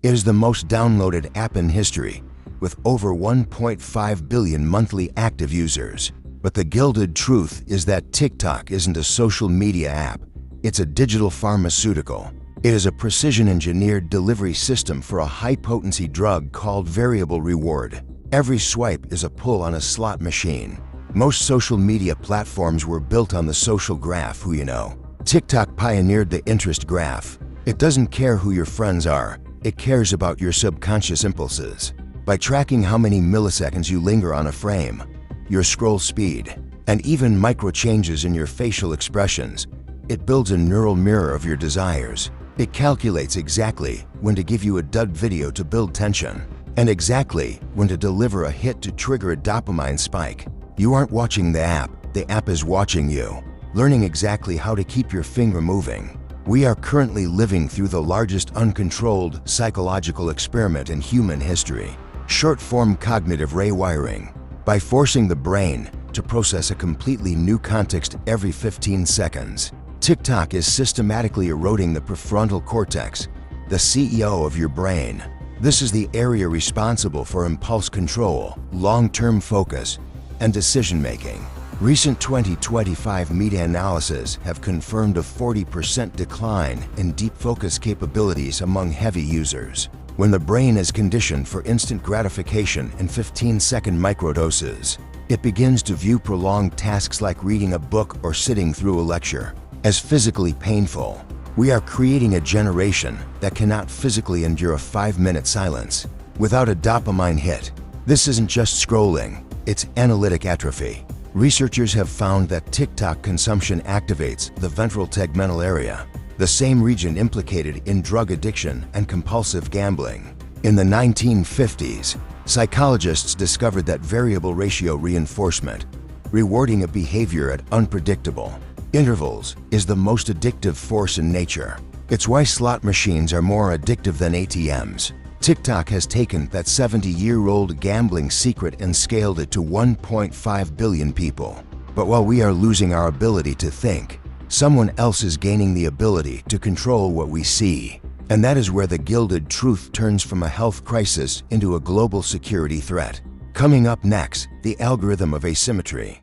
It is the most downloaded app in history, with over 1.5 billion monthly active users. But the gilded truth is that TikTok isn't a social media app, it's a digital pharmaceutical. It is a precision-engineered delivery system for a high-potency drug called variable reward. Every swipe is a pull on a slot machine. Most social media platforms were built on the social graph, who you know. TikTok pioneered the interest graph. It doesn't care who your friends are, it cares about your subconscious impulses. By tracking how many milliseconds you linger on a frame, your scroll speed, and even micro changes in your facial expressions, it builds a neural mirror of your desires. It calculates exactly when to give you a dud video to build tension, and exactly when to deliver a hit to trigger a dopamine spike. You aren't watching the app is watching you, learning exactly how to keep your finger moving. We are currently living through the largest uncontrolled psychological experiment in human history, short-form cognitive rewiring. By forcing the brain to process a completely new context every 15 seconds, TikTok is systematically eroding the prefrontal cortex, the CEO of your brain. This is the area responsible for impulse control, long-term focus, and decision-making. Recent 2025 meta-analyses have confirmed a 40% decline in deep focus capabilities among heavy users. When the brain is conditioned for instant gratification in 15-second microdoses, it begins to view prolonged tasks like reading a book or sitting through a lecture as physically painful. We are creating a generation that cannot physically endure a 5-minute silence without a dopamine hit. This isn't just scrolling, it's analytic atrophy. Researchers have found that TikTok consumption activates the ventral tegmental area, the same region implicated in drug addiction and compulsive gambling. In the 1950s, psychologists discovered that variable ratio reinforcement, rewarding a behavior at unpredictable intervals, is the most addictive force in nature. It's why slot machines are more addictive than ATMs. TikTok has taken that 70-year-old gambling secret and scaled it to 1.5 billion people. But while we are losing our ability to think, someone else is gaining the ability to control what we see. And that is where the gilded truth turns from a health crisis into a global security threat. Coming up next, the algorithm of asymmetry.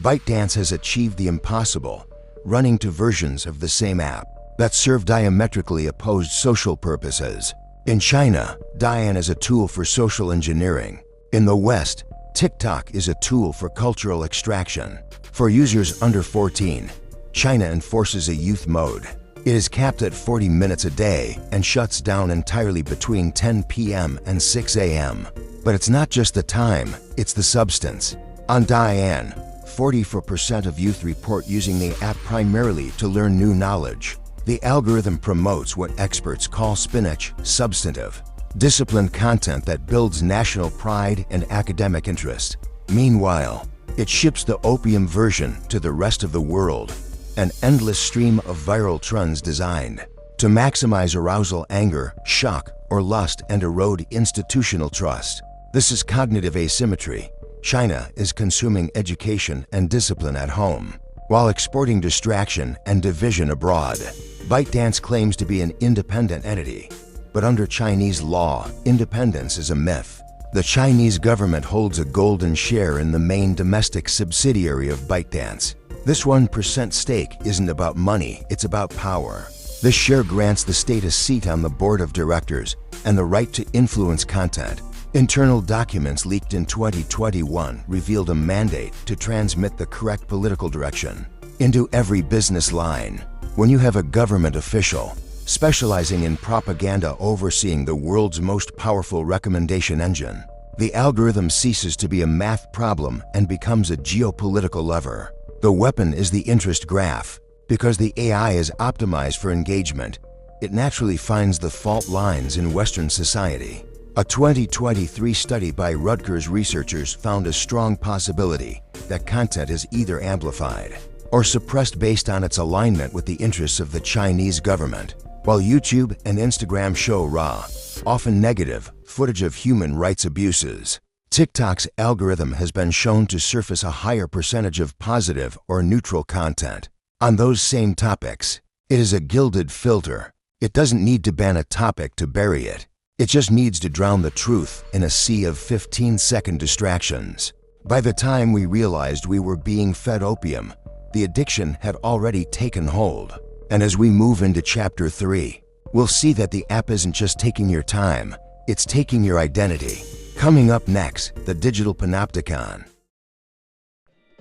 ByteDance has achieved the impossible, running two versions of the same app that serve diametrically opposed social purposes. In China, Douyin is a tool for social engineering. In the West, TikTok is a tool for cultural extraction. For users under 14, China enforces a youth mode. It is capped at 40 minutes a day and shuts down entirely between 10 p.m. and 6 a.m. But it's not just the time, it's the substance. On Douyin, 44% of youth report using the app primarily to learn new knowledge. The algorithm promotes what experts call spinach, substantive, disciplined content that builds national pride and academic interest. Meanwhile, it ships the opium version to the rest of the world, an endless stream of viral trends designed to maximize arousal, anger, shock, or lust and erode institutional trust. This is cognitive asymmetry. China is consuming education and discipline at home, while exporting distraction and division abroad. ByteDance claims to be an independent entity, but under Chinese law, independence is a myth. The Chinese government holds a golden share in the main domestic subsidiary of ByteDance. This 1% stake isn't about money, it's about power. This share grants the state a seat on the board of directors and the right to influence content. Internal documents leaked in 2021 revealed a mandate to transmit the correct political direction into every business line. When you have a government official specializing in propaganda overseeing the world's most powerful recommendation engine, the algorithm ceases to be a math problem and becomes a geopolitical lever. The weapon is the interest graph. Because the AI is optimized for engagement, it naturally finds the fault lines in Western society. A 2023 study by Rutgers researchers found a strong possibility that content is either amplified or suppressed based on its alignment with the interests of the Chinese government. While YouTube and Instagram show raw, often negative, footage of human rights abuses, TikTok's algorithm has been shown to surface a higher percentage of positive or neutral content. On those same topics, it is a gilded filter, It doesn't need to ban a topic to bury it. It just needs to drown the truth in a sea of 15-second distractions. By the time we realized we were being fed opium, the addiction had already taken hold. And as we move into Chapter 3, we'll see that the app isn't just taking your time, it's taking your identity. Coming up next, the digital panopticon.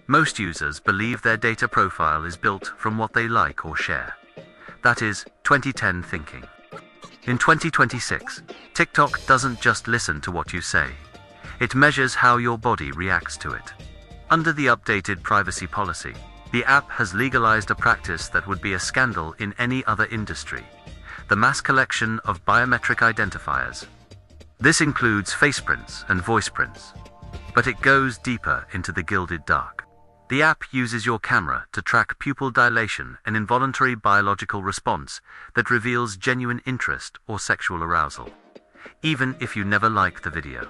Most users believe their data profile is built from what they like or share. That is 2010 thinking. In 2026, TikTok doesn't just listen to what you say. It measures how your body reacts to it. Under the updated privacy policy, the app has legalized a practice that would be a scandal in any other industry: the mass collection of biometric identifiers. This includes face prints and voice prints. But it goes deeper into the gilded dark. The app uses your camera to track pupil dilation, an involuntary biological response that reveals genuine interest or sexual arousal, even if you never like the video.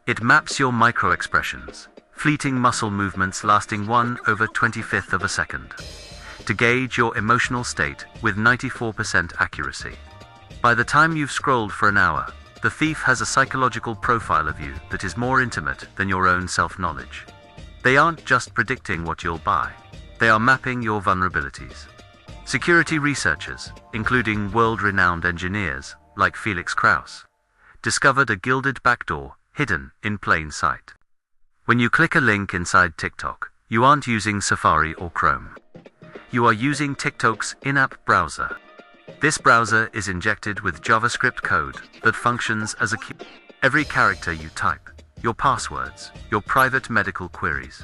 It maps your micro-expressions, fleeting muscle movements lasting 1/25th of a second, to gauge your emotional state with 94% accuracy. By the time you've scrolled for an hour, the thief has a psychological profile of you that is more intimate than your own self-knowledge. They aren't just predicting what you'll buy, they are mapping your vulnerabilities. Security researchers, including world-renowned engineers like Felix Krauss, discovered a gilded backdoor hidden in plain sight. When you click a link inside TikTok, you aren't using Safari or Chrome. You are using TikTok's in-app browser. This browser is injected with JavaScript code that functions as a key. Every character you type, your passwords, your private medical queries,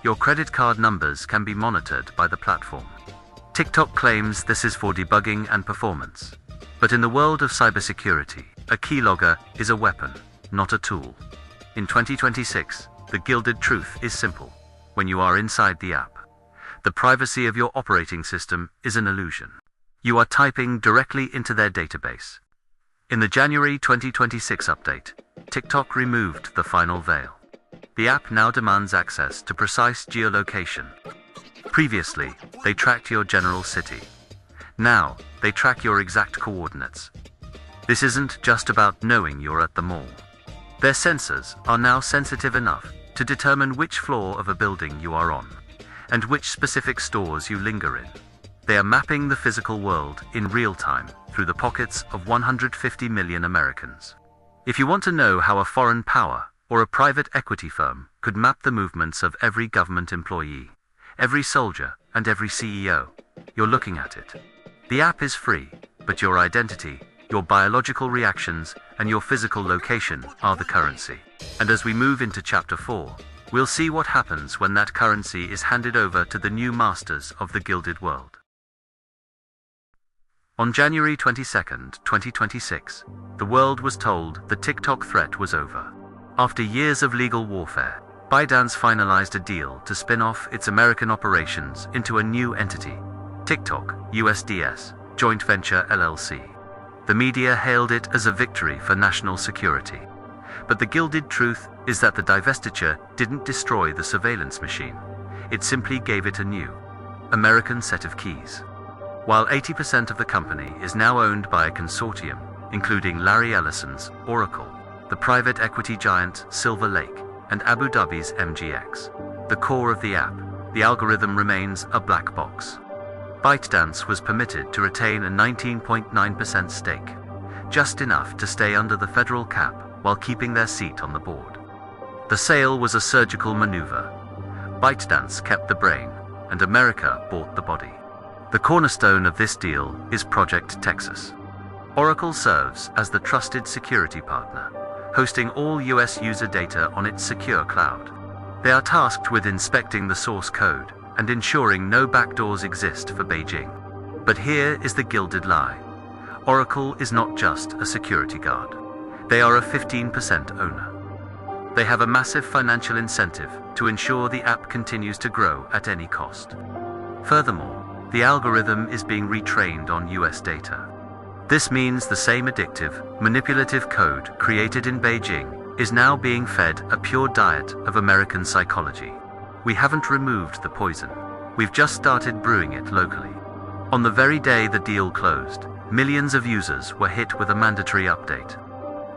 your credit card numbers can be monitored by the platform. TikTok claims this is for debugging and performance. But in the world of cybersecurity, a keylogger is a weapon, not a tool. In 2026, the gilded truth is simple. When you are inside the app, the privacy of your operating system is an illusion. You are typing directly into their database. In the January 2026 update, TikTok removed the final veil. The app now demands access to precise geolocation. Previously, they tracked your general city. Now, they track your exact coordinates. This isn't just about knowing you're at the mall. Their sensors are now sensitive enough to determine which floor of a building you are on, and which specific stores you linger in. They are mapping the physical world in real time through the pockets of 150 million Americans. If you want to know how a foreign power or a private equity firm could map the movements of every government employee, every soldier, and every CEO, you're looking at it. The app is free, but your identity, your biological reactions, and your physical location are the currency. And as we move into Chapter 4, we'll see what happens when that currency is handed over to the new masters of the gilded world. On January 22, 2026, the world was told the TikTok threat was over. After years of legal warfare, ByteDance finalized a deal to spin off its American operations into a new entity, TikTok USDS Joint Venture LLC. The media hailed it as a victory for national security. But the gilded truth is that the divestiture didn't destroy the surveillance machine. It simply gave it a new, American set of keys. While 80% of the company is now owned by a consortium, including Larry Ellison's Oracle, the private equity giant Silver Lake, and Abu Dhabi's MGX, the core of the app, the algorithm remains a black box. ByteDance was permitted to retain a 19.9% stake, just enough to stay under the federal cap while keeping their seat on the board. The sale was a surgical maneuver. ByteDance kept the brain, and America bought the body. The cornerstone of this deal is Project Texas. Oracle serves as the trusted security partner, hosting all US user data on its secure cloud. They are tasked with inspecting the source code and ensuring no backdoors exist for Beijing. But here is the gilded lie. Oracle is not just a security guard. They are a 15% owner. They have a massive financial incentive to ensure the app continues to grow at any cost. Furthermore, the algorithm is being retrained on US data. This means the same addictive, manipulative code created in Beijing is now being fed a pure diet of American psychology. We haven't removed the poison. We've just started brewing it locally. On the very day the deal closed, millions of users were hit with a mandatory update.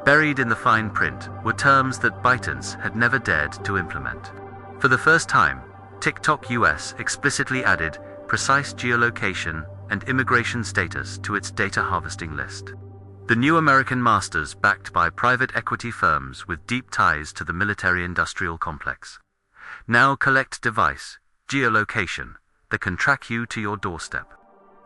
Buried in the fine print were terms that ByteDance had never dared to implement. For the first time, TikTok US explicitly added precise geolocation and immigration status to its data harvesting list. The new American masters, backed by private equity firms with deep ties to the military-industrial complex, now collect device geolocation that can track you to your doorstep.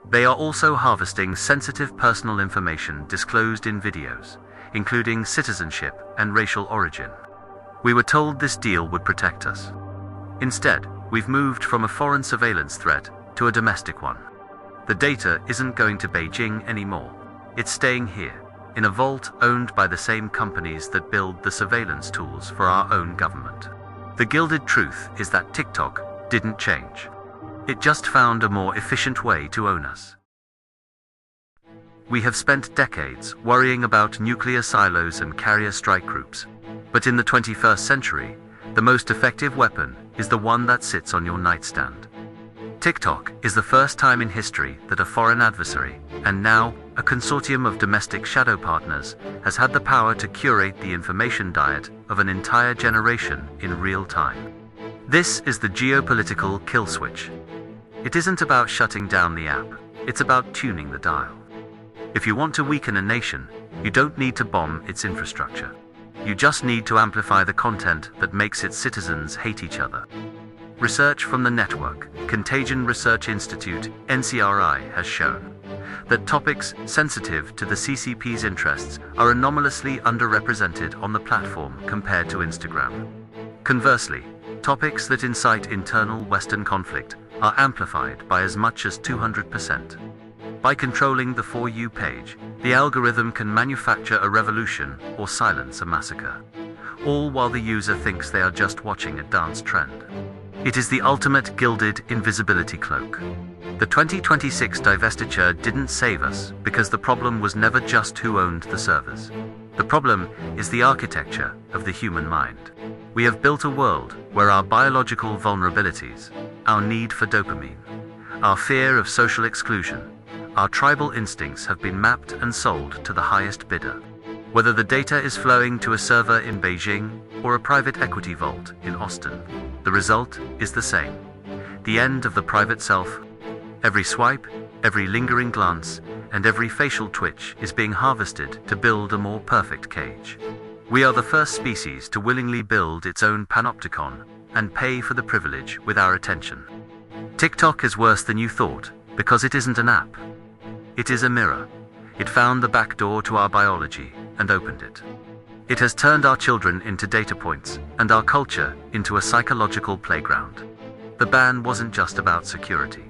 They are also harvesting sensitive personal information disclosed in videos, including citizenship and racial origin. We were told this deal would protect us. Instead, we've moved from a foreign surveillance threat to a domestic one. The data isn't going to Beijing anymore. It's staying here, in a vault owned by the same companies that build the surveillance tools for our own government. The gilded truth is that TikTok didn't change. It just found a more efficient way to own us. We have spent decades worrying about nuclear silos and carrier strike groups, but in the 21st century, the most effective weapon is the one that sits on your nightstand. TikTok is the first time in history that a foreign adversary, and now a consortium of domestic shadow partners, has had the power to curate the information diet of an entire generation in real time. This is the geopolitical kill switch. It isn't about shutting down the app, it's about tuning the dial. If you want to weaken a nation, you don't need to bomb its infrastructure. You just need to amplify the content that makes its citizens hate each other. Research from the network, Contagion Research Institute, NCRI, has shown that topics sensitive to the CCP's interests are anomalously underrepresented on the platform compared to Instagram. Conversely, topics that incite internal Western conflict are amplified by as much as 200%. By controlling the For You page, the algorithm can manufacture a revolution or silence a massacre, all while the user thinks they are just watching a dance trend. It is the ultimate gilded invisibility cloak. The 2026 divestiture didn't save us because the problem was never just who owned the servers. The problem is the architecture of the human mind. We have built a world where our biological vulnerabilities, our need for dopamine, our fear of social exclusion, our tribal instincts have been mapped and sold to the highest bidder. Whether the data is flowing to a server in Beijing or a private equity vault in Austin, the result is the same. The end of the private self. Every swipe, every lingering glance, and every facial twitch is being harvested to build a more perfect cage. We are the first species to willingly build its own panopticon and pay for the privilege with our attention. TikTok is worse than you thought because it isn't an app. It is a mirror. It found the back door to our biology and opened it. It has turned our children into data points and our culture into a psychological playground. The ban wasn't just about security.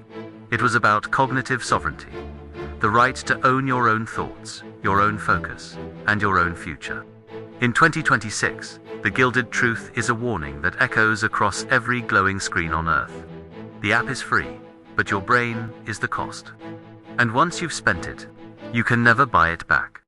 It was about cognitive sovereignty, the right to own your own thoughts, your own focus, and your own future. In 2026, the gilded truth is a warning that echoes across every glowing screen on Earth. The app is free, but your brain is the cost. And once you've spent it, you can never buy it back.